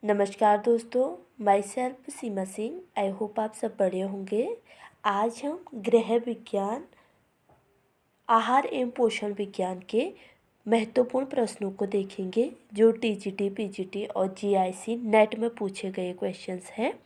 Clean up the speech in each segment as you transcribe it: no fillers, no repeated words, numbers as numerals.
नमस्कार दोस्तों, my self Seema Singh. I hope आप सब बढ़िया होंगे। आज हम गृह विज्ञान, आहार एवं पोषण विज्ञान के महत्वपूर्ण प्रश्नों को देखेंगे जो टीजीटी, पीजीटी और जीआईसी नेट में पूछे गए क्वेश्चंस हैं।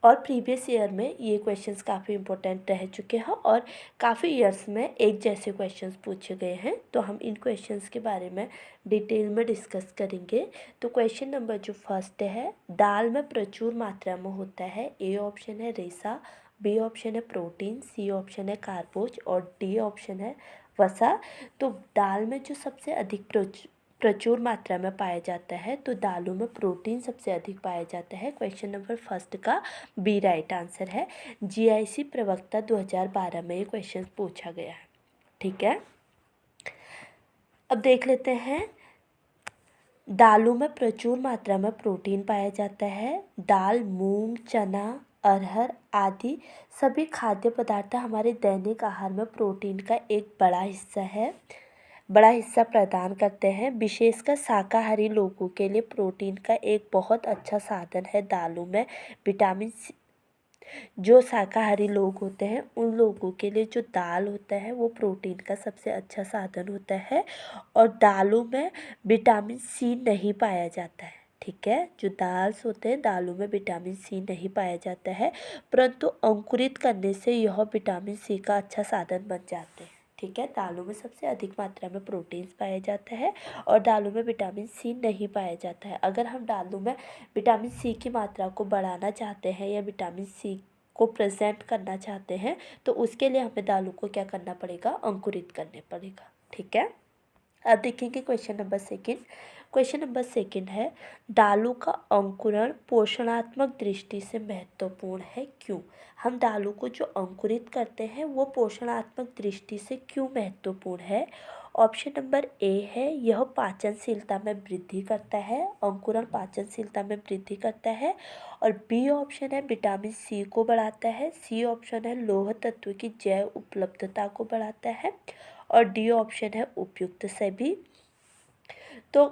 और प्रीवियस ईयर में ये क्वेश्चंस काफ़ी इम्पोर्टेंट रह चुके हैं और काफ़ी ईयर्स में एक जैसे क्वेश्चंस पूछे गए हैं। तो हम इन क्वेश्चंस के बारे में डिटेल में डिस्कस करेंगे। तो क्वेश्चन नंबर जो फर्स्ट है, दाल में प्रचुर मात्रा में होता है। ए ऑप्शन है रेशा, बी ऑप्शन है प्रोटीन, सी ऑप्शन है कार्बोज और डी ऑप्शन है वसा। तो दाल में जो सबसे अधिक प्रचुर मात्रा में पाया जाता है, तो दालों में प्रोटीन सबसे अधिक पाया जाता है। क्वेश्चन नंबर फर्स्ट का बी राइट आंसर है। जीआईसी प्रवक्ता 2012 में ये क्वेश्चन पूछा गया है। ठीक है, अब देख लेते हैं। दालों में प्रचुर मात्रा में प्रोटीन पाया जाता है। दाल, मूंग, चना, अरहर आदि सभी खाद्य पदार्थ हमारे दैनिक आहार में प्रोटीन का एक बड़ा हिस्सा प्रदान करते हैं। विशेषकर शाकाहारी लोगों के लिए प्रोटीन का एक बहुत अच्छा साधन है दालों में विटामिन सी। जो शाकाहारी लोग होते हैं उन लोगों के लिए जो दाल होता है वो प्रोटीन का सबसे अच्छा साधन होता है। और दालों में विटामिन सी नहीं पाया जाता है। ठीक है, जो दाल्स होते हैं दालों में विटामिन सी नहीं पाया जाता है, परंतु अंकुरित करने से यह विटामिन सी का अच्छा साधन बन जाते हैं। ठीक है, दालों में सबसे अधिक मात्रा में प्रोटीन्स पाया जाता है और दालों में विटामिन सी नहीं पाया जाता है। अगर हम दालों में विटामिन सी की मात्रा को बढ़ाना चाहते हैं या विटामिन सी को प्रेजेंट करना चाहते हैं तो उसके लिए हमें दालों को क्या करना पड़ेगा, अंकुरित करने पड़ेगा। ठीक है, अब देखेंगे question number second. Question number second है, दालों का अंकुरण पोषणात्मक दृष्टि से महत्वपूर्ण है, क्यों? हम दालों को जो अंकुरित करते हैं वो पोषणात्मक दृष्टि से क्यों महत्वपूर्ण है? ऑप्शन नंबर ए है, यह पाचनशीलता में वृद्धि करता है। अंकुरण पाचनशीलता में वृद्धि करता है। और बी ऑप्शन है विटामिन सी को बढ़ाता है। सी ऑप्शन है लौह तत्व की जैव उपलब्धता को बढ़ाता है। और डी ऑप्शन है उपयुक्त सभी। तो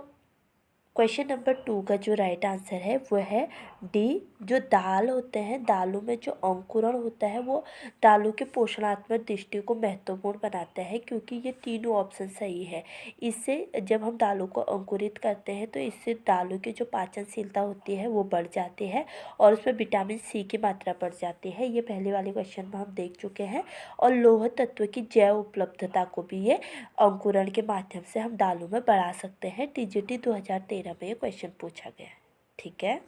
क्वेश्चन नंबर 2 का जो राइट आंसर है वो है डी। जो दाल होते हैं दालों में जो अंकुरण होता है वो दालों के पोषणात्मक दृष्टि को महत्वपूर्ण बनाता है, क्योंकि ये तीनों ऑप्शन सही है। इससे जब हम दालों को अंकुरित करते हैं तो इससे दालों की जो पाचनशीलता होती है वो बढ़ जाती है और उसमें विटामिन सी की मात्रा बढ़ जाती है। ये पहले वाले क्वेश्चन में हम देख चुके हैं। और लौह तत्व की जैव उपलब्धता को भी ये अंकुरण के माध्यम से हम दालों में बढ़ा सकते हैं। टीजीटी 2013 में ये क्वेश्चन पूछा गया है। ठीक है,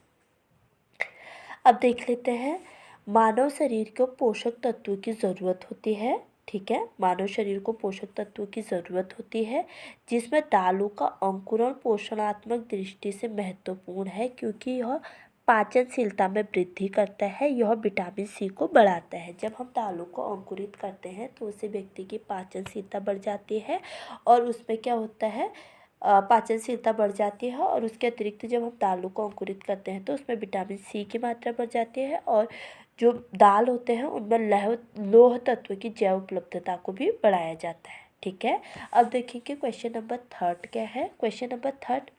अब देख लेते हैं। मानव शरीर को पोषक तत्वों की ज़रूरत होती है। ठीक है, मानव शरीर को पोषक तत्वों की ज़रूरत होती है, जिसमें दालों का अंकुरण पोषणात्मक दृष्टि से महत्वपूर्ण है, क्योंकि यह पाचनशीलता में वृद्धि करता है, यह विटामिन सी को बढ़ाता है। जब हम दालों को अंकुरित करते हैं तो उससे व्यक्ति की पाचनशीलता बढ़ जाती है और उसमें क्या होता है, पाचनशीलता बढ़ जाती है। और उसके अतिरिक्त जब हम दालों को अंकुरित करते हैं तो उसमें विटामिन सी की मात्रा बढ़ जाती है और जो दाल होते हैं उनमें लौह तत्व की जैव उपलब्धता को भी बढ़ाया जाता है। ठीक है, अब देखिए क्वेश्चन नंबर थर्ड क्या है। क्वेश्चन नंबर थर्ड,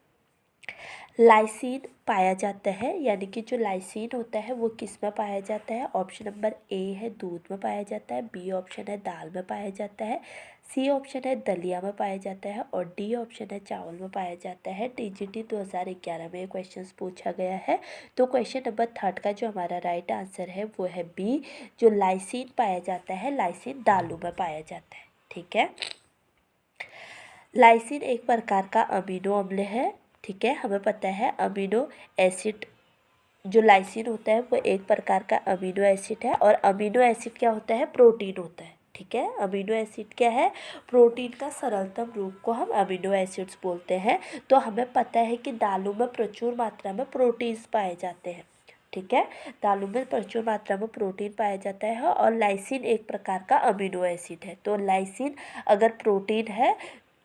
लाइसिन पाया जाता है, यानी कि जो लाइसिन होता है वो किस में पाया जाता है? ऑप्शन नंबर ए है दूध में पाया जाता है, बी ऑप्शन है दाल में पाया जाता है, सी ऑप्शन है दलिया में पाया जाता है और डी ऑप्शन है चावल में पाया जाता है। टीजीटी 2011 में ये क्वेश्चन पूछा गया है। तो क्वेश्चन नंबर थर्ड का जो हमारा राइट आंसर है वो है बी। जो लाइसिन पाया जाता है, लाइसिन दालों में पाया जाता है। ठीक है, लाइसिन एक प्रकार का अमीनो अम्ल है। ठीक है, हमें पता है अमीनो एसिड, जो लाइसिन होता है वो एक प्रकार का अमीनो एसिड है। और अमीनो एसिड क्या होता है? प्रोटीन होता है। ठीक है, अमीनो एसिड क्या है? प्रोटीन का सरलतम रूप को हम अमीनो एसिड्स बोलते हैं। तो हमें पता है कि दालों में प्रचुर मात्रा में प्रोटीन्स पाए जाते हैं। ठीक है, दालों में प्रचुर मात्रा में प्रोटीन पाया जाता है और लाइसिन एक प्रकार का अमीनो एसिड है। तो लाइसिन अगर प्रोटीन है,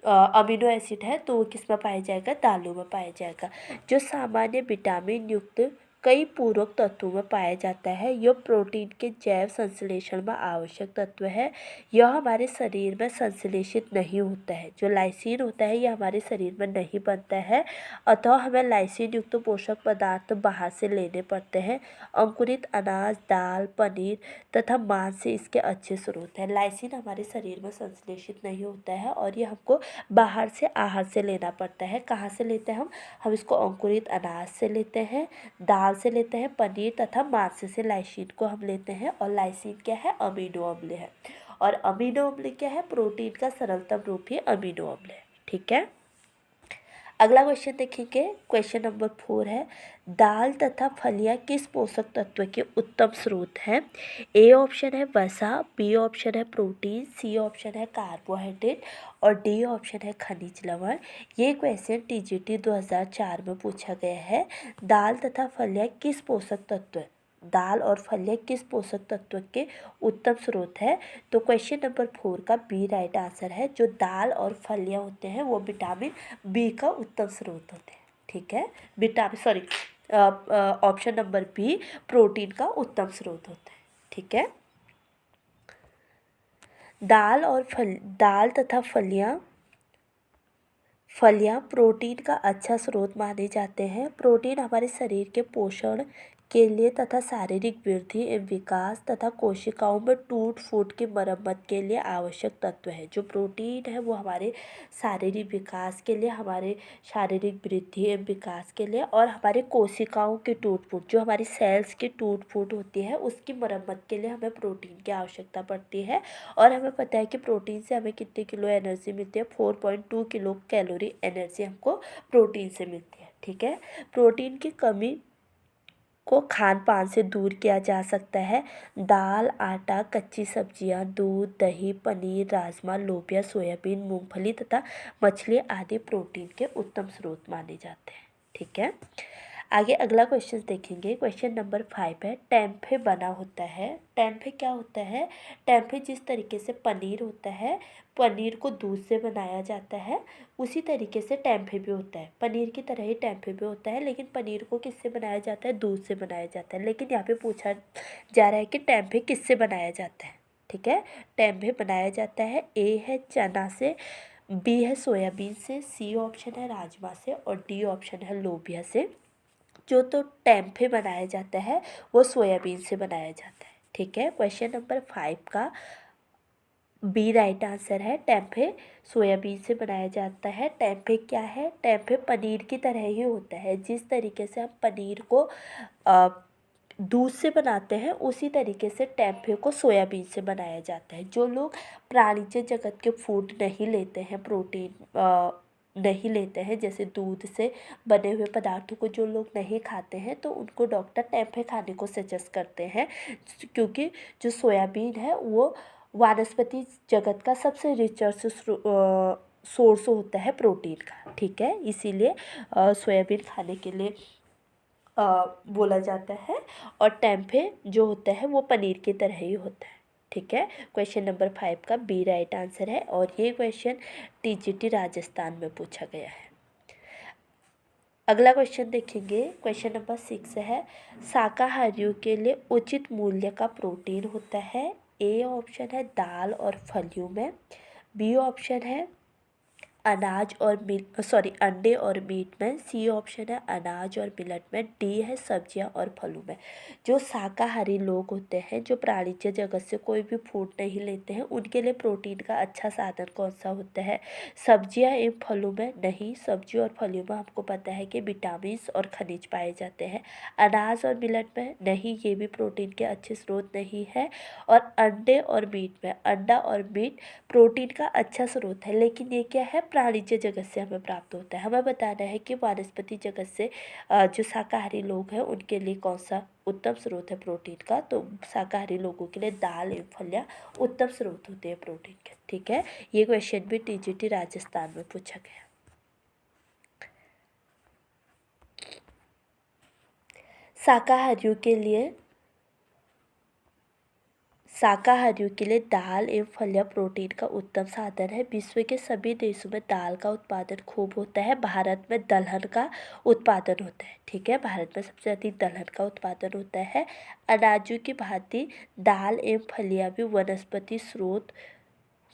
अमीनो एसिड है, तो वो किस में पाया जाएगा? दालों में पाया जाएगा। जो सामान्य विटामिन युक्त कई पूरक तत्वों में पाया जाता है। यह प्रोटीन के जैव संश्लेषण में आवश्यक तत्व है। यह हमारे शरीर में संश्लेषित नहीं होता है। जो लाइसिन होता है यह हमारे शरीर में नहीं बनता है, अतः हमें लाइसिन युक्त पोषक पदार्थ बाहर से लेने पड़ते हैं। अंकुरित अनाज, दाल, पनीर तथा मांस से इसके अच्छे स्रोत हैं। लाइसिन हमारे शरीर में संश्लेषित नहीं होता है और ये हमको बाहर से आहार से लेना पड़ता है। कहाँ से लेते हैं हम इसको अंकुरित अनाज से लेते हैं, दाल से लेते हैं, पनीर तथा मांस से लाइसिन को हम लेते हैं। और लाइसिन क्या है? अमीनो अम्ल है। और अमीनो अम्ल क्या है? प्रोटीन का सरलतम रूप ही अमीनो अम्ल है। ठीक है, अगला क्वेश्चन देखेंगे। क्वेश्चन नंबर 4 है, दाल तथा फलियां किस पोषक तत्व के उत्तम स्रोत हैं? ए ऑप्शन है वसा, बी ऑप्शन है प्रोटीन, सी ऑप्शन है कार्बोहाइड्रेट और डी ऑप्शन है खनिज लवण। ये क्वेश्चन टीजीटी 2004 में पूछा गया है। दाल तथा फलियां किस पोषक तत्व, दाल और फलियां किस पोषक तत्व के उत्तम स्रोत है? तो क्वेश्चन नंबर 4 का बी राइट आंसर है। जो दाल और फलियां होते हैं वो विटामिन बी का उत्तम स्रोत होते हैं। ठीक है, ऑप्शन नंबर बी प्रोटीन का उत्तम स्रोत होता है। ठीक है, दाल तथा फलियां प्रोटीन का अच्छा स्रोत माने जाते हैं। प्रोटीन हमारे शरीर के पोषण के लिए तथा शारीरिक वृद्धि एवं विकास तथा कोशिकाओं में टूट फूट की मरम्मत के लिए आवश्यक तत्व है। जो प्रोटीन है वो हमारे शारीरिक विकास के लिए, हमारे शारीरिक वृद्धि एवं विकास के लिए और हमारे कोशिकाओं की टूट फूट, जो हमारी सेल्स की टूट फूट होती है उसकी मरम्मत के लिए हमें प्रोटीन की आवश्यकता पड़ती है। और हमें पता है कि प्रोटीन से हमें कितने किलो एनर्जी मिलती है? 4.2 किलो कैलोरी एनर्जी हमको प्रोटीन से मिलती है। ठीक है, प्रोटीन की कमी को खान पान से दूर किया जा सकता है। दाल, आटा, कच्ची सब्जियां, दूध, दही, पनीर, राजमा, लोबिया, सोयाबीन, मूंगफली तथा मछली आदि प्रोटीन के उत्तम स्रोत माने जाते हैं। ठीक है, आगे अगला क्वेश्चन देखेंगे। क्वेश्चन नंबर 5 है, टेम्पे बना होता है। टेम्पे क्या होता है? टेम्पे जिस तरीके से पनीर होता है, पनीर को दूध से बनाया जाता है, उसी तरीके से टेम्पे भी होता है। पनीर की तरह ही टेम्पे भी होता है, लेकिन पनीर को किससे बनाया जाता है? दूध से बनाया जाता है। लेकिन यहाँ पे पूछा जा रहा है कि टेम्पे किससे बनाया जाता है। ठीक है, टेम्पे बनाया जाता है, ए है चना से, बी है सोयाबीन से, सी ऑप्शन है राजमा से और डी ऑप्शन है लोबिया से। जो तो टेम्पे बनाया जाता है वो सोयाबीन से बनाया जाता है। ठीक है, क्वेश्चन नंबर 5 का बी राइट आंसर है। टेम्पे सोयाबीन से बनाया जाता है। टेम्पे क्या है? टेम्पे पनीर की तरह ही होता है। जिस तरीके से हम पनीर को दूध से बनाते हैं उसी तरीके से टेम्पे को सोयाबीन से बनाया जाता है। जो लोग प्राणीज जगत के फूड नहीं लेते हैं, प्रोटीन नहीं लेते हैं, जैसे दूध से बने हुए पदार्थों को जो लोग नहीं खाते हैं, तो उनको डॉक्टर टेम्पे खाने को सजेस्ट करते हैं। क्योंकि जो सोयाबीन है वो वानस्पति जगत का सबसे रिचर्स सोर्स होता है प्रोटीन का। ठीक है, इसीलिए सोयाबीन खाने के लिए बोला जाता है। और टेम्पे जो होता है वो पनीर की तरह ही होता है। ठीक है, क्वेश्चन नंबर 5 का बी राइट आंसर है और ये क्वेश्चन टीजीटी राजस्थान में पूछा गया है। अगला क्वेश्चन देखेंगे। क्वेश्चन नंबर 6 है, शाकाहारियों के लिए उचित मूल्य का प्रोटीन होता है। ए ऑप्शन है दाल और फलियों में, बी ऑप्शन है अंडे और मीट में, सी ऑप्शन है अनाज और मिलेट में, डी है सब्जियां और फलों में। जो शाकाहारी लोग होते हैं, जो प्राणिज जगत से कोई भी फूड नहीं लेते हैं, उनके लिए प्रोटीन का अच्छा साधन कौन सा होता है? सब्जियां एवं फलों में? नहीं, सब्जियों और फलों में हमको पता है कि विटामिन और खनिज पाए जाते हैं। अनाज और मिलेट में? नहीं, ये भी प्रोटीन के अच्छे स्रोत नहीं है। और अंडे और मीट में? अंडा और मीट प्रोटीन का अच्छा स्रोत है, लेकिन ये क्या है? प्राणिज जगत से हमें प्राप्त होता है। हमें बताना है कि वानस्पति जगत से जो शाकाहारी लोग हैं उनके लिए कौन सा उत्तम स्रोत है प्रोटीन का। तो शाकाहारी लोगों के लिए दाल एवं फलियां उत्तम स्रोत होते हैं प्रोटीन के। ठीक है, ये क्वेश्चन भी टीजीटी राजस्थान में पूछा गया। शाकाहारियों के लिए दाल एवं फलियां प्रोटीन का उत्तम साधन है। विश्व के सभी देशों में दाल का उत्पादन खूब होता है। भारत में दलहन का उत्पादन होता है। ठीक है, भारत में सबसे अधिक दलहन का उत्पादन होता है। अनाजों की भांति दाल एवं फलियां भी वनस्पति स्रोत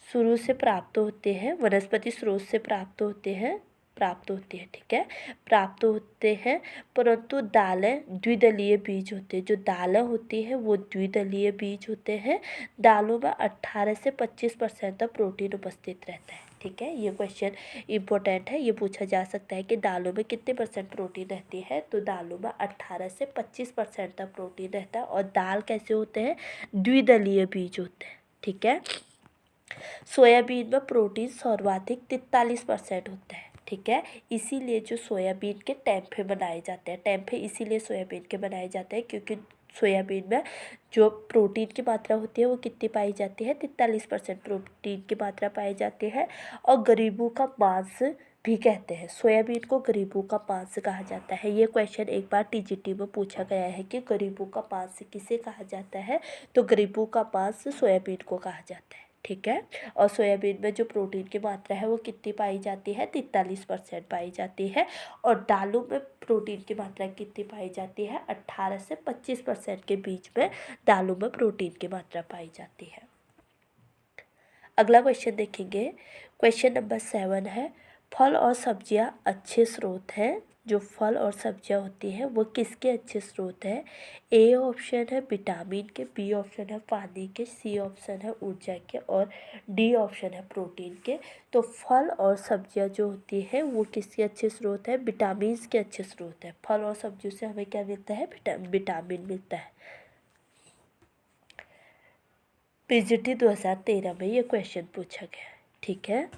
शुरू से प्राप्त होते हैं, वनस्पति स्रोत से प्राप्त होती है। ठीक है, प्राप्त होते हैं, परंतु दालें द्विदलीय बीज होते हैं। जो दालें होती हैं वो द्विदलीय बीज होते हैं। दालों में 18 से 25% तक प्रोटीन उपस्थित रहता है। ठीक है, ये क्वेश्चन इम्पोर्टेंट है, ये पूछा जा सकता है कि दालों में कितने % प्रोटीन रहती है। तो दालों में 18 से 25% तक प्रोटीन रहता है। और दाल कैसे होते हैं, द्विदलीय बीज होते हैं। ठीक है, सोयाबीन में प्रोटीन सर्वाधिक 43% होता है। ठीक है, इसीलिए जो सोयाबीन के टेम्पे बनाए जाते हैं, टेम्पे इसीलिए सोयाबीन के बनाए जाते हैं क्योंकि सोयाबीन में जो प्रोटीन की मात्रा होती है वो कितनी पाई जाती है, 43% प्रोटीन की मात्रा पाई जाती है। और गरीबों का मांस भी कहते हैं, सोयाबीन को गरीबों का मांस कहा जाता है। ये क्वेश्चन एक बार टीजीटी में पूछा गया है कि गरीबों का मांस किसे कहा जाता है, तो गरीबों का मांस सोयाबीन को कहा जाता है। ठीक है, और सोयाबीन में जो प्रोटीन की मात्रा है वो कितनी पाई जाती है, 43% पाई जाती है। और दालों में प्रोटीन की मात्रा कितनी पाई जाती है, 18 से 25% के बीच में दालों में प्रोटीन की मात्रा पाई जाती है। अगला क्वेश्चन देखेंगे, क्वेश्चन नंबर 7 है, फल और सब्जियां अच्छे स्रोत हैं। जो फल और सब्जियां होती हैं वो किसके अच्छे स्रोत हैं। ए ऑप्शन है विटामिन के, बी ऑप्शन है पानी के, सी ऑप्शन है ऊर्जा के और डी ऑप्शन है प्रोटीन के। तो फल और सब्जियां जो होती है वो किसके अच्छे स्रोत है, विटामिन के अच्छे स्रोत है। फल और सब्जियों से हमें क्या मिलता है, विटामिन मिलता है। पीजीटी 2013 में ये क्वेश्चन पूछा गया है। ठीक है,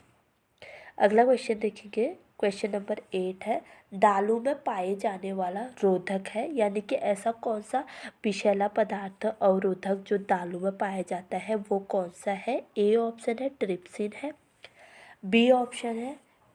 अगला क्वेश्चन देखेंगे, क्वेश्चन नंबर 8 है, दालों में पाए जाने वाला रोधक है, यानी कि ऐसा कौन सा विषैला पदार्थ अवरोधक जो दालों में पाया जाता है वो कौन सा है। ए ऑप्शन है ट्रिप्सिन है, बी ऑप्शन है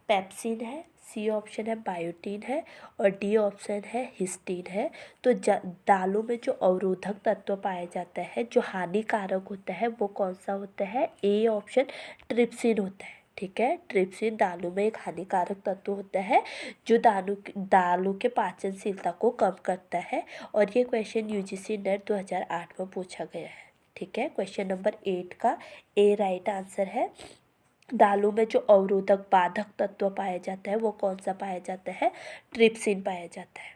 पेप्सिन है, सी ऑप्शन है बायोटीन है और डी ऑप्शन है हिस्टीन है। तो दालों में जो अवरोधक तत्व पाया जाता है जो हानिकारक होता है वो कौन सा होता है, ए ऑप्शन ट्रिप्सिन होता है। ठीक है, ट्रिप्सिन दालों में एक हानिकारक तत्व होता है जो दालों के पाचनशीलता को कम करता है। और ये क्वेश्चन यूजीसी नेट 2008 में पूछा गया है। ठीक है, क्वेश्चन नंबर 8 का ए राइट आंसर है। दालों में जो अवरोधक बाधक तत्व पाया जाता है वो कौन सा पाया जाता है, ट्रिप्सिन पाया जाता है।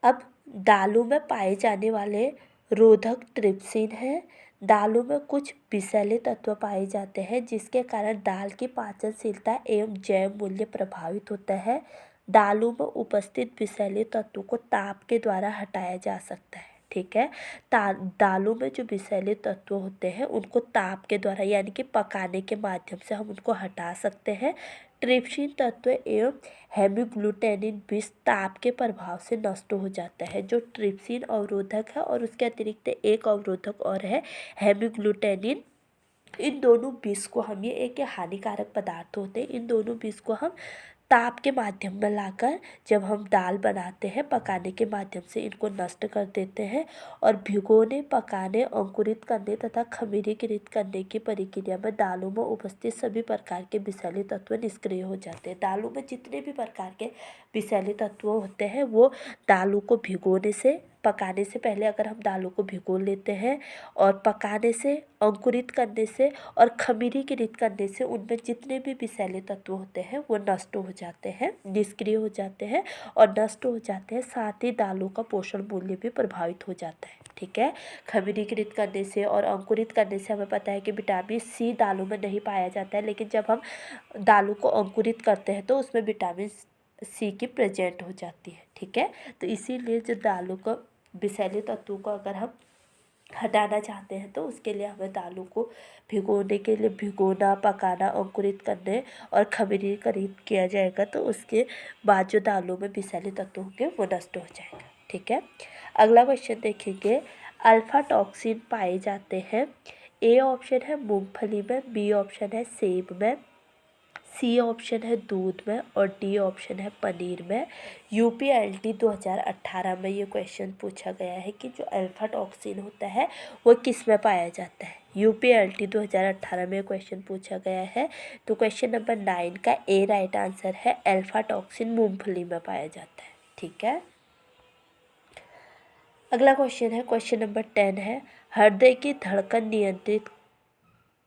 अब दालों में पाए जाने वाले रोधक ट्रिप्सिन है। दालों में कुछ विषैले तत्व पाए जाते हैं जिसके कारण दाल की पाचनशीलता एवं जैव मूल्य प्रभावित होता है। दालों में उपस्थित विषैले तत्वों को ताप के द्वारा हटाया जा सकता है। ठीक है, दालों में जो विषैले तत्व होते हैं उनको ताप के द्वारा यानी कि पकाने के माध्यम से हम उनको हटा सकते हैं। ट्रिप्सिन तत्व एवं हेमीग्लूटेनिन विष ताप के प्रभाव से नष्ट हो जाता है। जो ट्रिप्सिन अवरोधक है और उसके अतिरिक्त एक अवरोधक और है हेमीग्लूटेनिन, इन दोनों विष को हम, ये एक हानिकारक पदार्थ होते हैं, इन दोनों विष को हम ताप के माध्यम में लाकर जब हम दाल बनाते हैं पकाने के माध्यम से इनको नष्ट कर देते हैं। और भिगोने, पकाने, अंकुरित करने तथा खमीरीकृत करने की प्रक्रिया में दालों में उपस्थित सभी प्रकार के विषैले तत्व निष्क्रिय हो जाते हैं। दालों में जितने भी प्रकार के विषैले तत्व होते हैं वो दालों को भिगोने से, पकाने से पहले अगर हम दालों को भिगो लेते हैं और पकाने से, अंकुरित करने से और खमीरीकृत करने से उनमें जितने भी विषैले तत्व होते हैं वो नष्ट हो जाते हैं, निष्क्रिय हो जाते हैं और नष्ट हो जाते हैं। साथ ही दालों का पोषण मूल्य भी प्रभावित हो जाता है। ठीक है, खमीरीकृत करने से और अंकुरित करने से हमें पता है कि विटामिन सी दालों में नहीं पाया जाता है, लेकिन जब हम दालों को अंकुरित करते हैं तो उसमें विटामिन सी की प्रेजेंट हो जाती है। ठीक है, तो इसीलिए जो दालों को विषैले तत्वों को अगर हम हटाना चाहते हैं तो उसके लिए हमें दालों को भिगोने के लिए भिगोना, पकाना, अंकुरित करने और खमीरीकृत किया जाएगा तो उसके बाद जो दालों में विषैले तत्व होंगे वो नष्ट हो जाएगा। ठीक है, अगला क्वेश्चन देखेंगे, अल्फा टॉक्सिन पाए जाते हैं। ए ऑप्शन है मूंगफली में, बी ऑप्शन है सेब में, सी ऑप्शन है दूध में और डी ऑप्शन है पनीर में। यूपीएलटी 2018 में ये क्वेश्चन पूछा गया है कि जो अल्फा टॉक्सिन होता है वो किस में पाया जाता है। यूपीएलटी 2018 में क्वेश्चन पूछा गया है। तो क्वेश्चन नंबर 9 का ए राइट आंसर है, अल्फा टॉक्सिन मूंगफली में पाया जाता है। ठीक है, अगला क्वेश्चन है, क्वेश्चन नंबर 10 है, हृदय की धड़कन नियंत्रित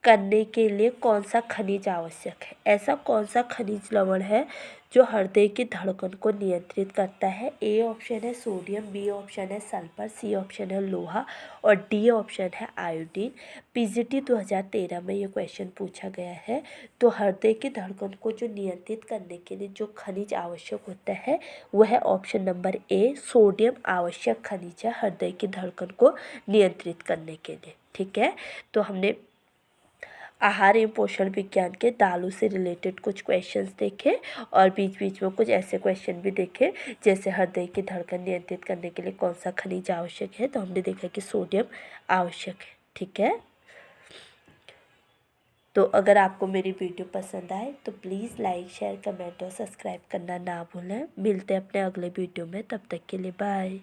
करने के लिए कौन सा खनिज आवश्यक है। ऐसा कौन सा खनिज लवण है जो हृदय की धड़कन को नियंत्रित करता है। ए ऑप्शन है सोडियम, बी ऑप्शन है सल्फर, सी ऑप्शन है लोहा और डी ऑप्शन है आयोडीन। पीजीटी 2013 में ये क्वेश्चन पूछा गया है। तो हृदय की धड़कन को जो नियंत्रित करने के लिए जो खनिज आवश्यक होता है वह है ऑप्शन नंबर ए, सोडियम आवश्यक खनिज है हृदय की धड़कन को नियंत्रित करने के लिए। ठीक है, तो हमने आहार एवं पोषण विज्ञान के दालों से रिलेटेड कुछ क्वेश्चंस देखे और बीच बीच में कुछ ऐसे क्वेश्चन भी देखे जैसे हृदय की धड़कन नियंत्रित करने के लिए कौन सा खनिज आवश्यक है। तो हमने देखा कि सोडियम आवश्यक है। ठीक है, तो अगर आपको मेरी वीडियो पसंद आए तो प्लीज़ लाइक, शेयर, कमेंट और सब्सक्राइब करना ना भूलें। मिलते हैं अपने अगले वीडियो में, तब तक के लिए बाय।